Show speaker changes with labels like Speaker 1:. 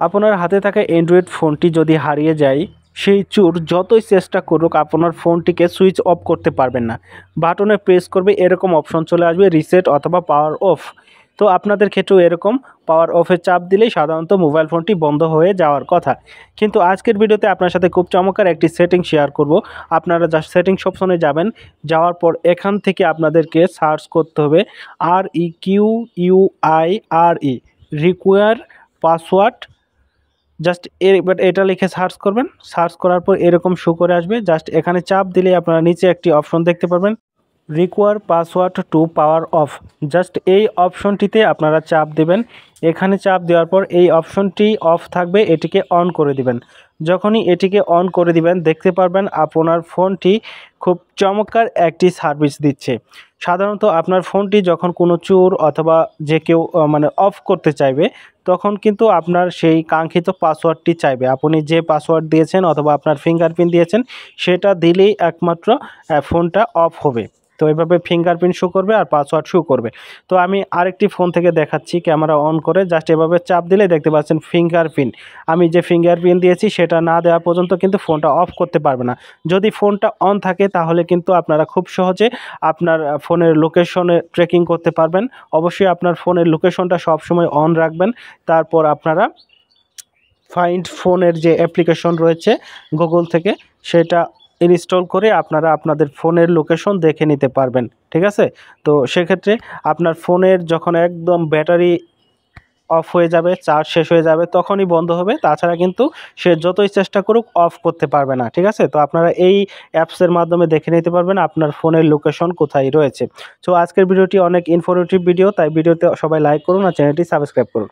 Speaker 1: আপনার হাতে থাকা অ্যান্ড্রয়েড ফোনটি যদি হারিয়ে যায়, সেই চোর যতই চেষ্টা করুক আপনার ফোনটিকে সুইচ অফ করতে পারবেন না। বাটনে প্রেস করবে এরকম অপশন চলে আসবে রিসেট অথবা পাওয়ার অফ। তো আপনাদের ক্ষেত্রেও এরকম পাওয়ার অফে চাপ দিলেই সাধারণত মোবাইল ফোনটি বন্ধ হয়ে যাওয়ার কথা। কিন্তু আজকের ভিডিওতে আপনার সাথে খুব চমৎকার একটি সেটিং শেয়ার করব। আপনারা জাস্ট সেটিংস অপশনে যাবেন, যাওয়ার পর এখান থেকে আপনাদেরকে সার্চ করতে হবে REQUIRE রিকোয়ার পাসওয়ার্ড। জাস্ট এবার এটা লিখে সার্চ করবেন। সার্চ করার পর এরকম শো করে আসবে। জাস্ট এখানে চাপ দিলেই আপনারা নিচে একটি অপশন দেখতে পারবেন, require password to power off. Just এই অপশনটিতে আপনারা চাপ দেবেন। এখানে চাপ দেওয়ার পর এই অপশনটি অফ থাকবে, এটিকে অন করে দিবেন। যখনই এটিকে অন করে দিবেন দেখতে পারবেন আপনার ফোনটি খুব চমৎকার একটি সার্ভিস দিচ্ছে। সাধারণত আপনার ফোনটি যখন কোনো চোর অথবা যে কেউ অফ করতে চাইবে, তখন কিন্তু আপনার সেই কাঙ্ক্ষিত পাসওয়ার্ডটি চাইবে। আপনি যে পাসওয়ার্ড দিয়েছেন অথবা আপনার ফিঙ্গারপ্রিন্ট দিয়েছেন সেটা দিলেই একমাত্র ফোনটা অফ হবে। তো এইভাবে ফিঙ্গারপ্রিন্ট শো করবে আর পাসওয়ার্ড শো করবে। তো আমি আরেকটি ফোন থেকে দেখাচ্ছি, ক্যামেরা অন করে জাস্ট এভাবে চাপ দিলে দেখতে পাচ্ছেন ফিঙ্গারপ্রিন্ট। আমি যে ফিঙ্গারপ্রিন্ট দিয়েছি সেটা না দেওয়া পর্যন্ত কিন্তু ফোনটা অফ করতে পারবে না। যদি ফোনটা অন থাকে তাহলে কিন্তু আপনারা খুব সহজে আপনার ফোনের লোকেশনে ট্র্যাকিং করতে পারবেন। অবশ্যই আপনার ফোনের লোকেশনটা সবসময় অন রাখবেন। তারপর আপনারা ফাইন্ড ফোনের যে অ্যাপ্লিকেশন রয়েছে গুগল থেকে, সেটা ইনস্টল করে আপনারা আপনাদের ফোনের লোকেশন দেখে নিতে পারবেন। ঠিক আছে? তো সেক্ষেত্রে আপনার ফোনের যখন একদম ব্যাটারি অফ হয়ে যাবে, চার্জ শেষ হয়ে যাবে, তখনই বন্ধ হবে। তাছাড়া কিন্তু সে যতই চেষ্টা করুক অফ করতে পারবে না। ঠিক আছে? তো আপনারা এই অ্যাপসের মাধ্যমে দেখে নিতে পারবেন আপনার ফোনের লোকেশন কোথায় রয়েছে। সো আজকের ভিডিওটি অনেক ইনফরমেটিভ ভিডিও, তাই ভিডিওতে সবাই লাইক করুন আর চ্যানেলটি সাবস্ক্রাইব করুন।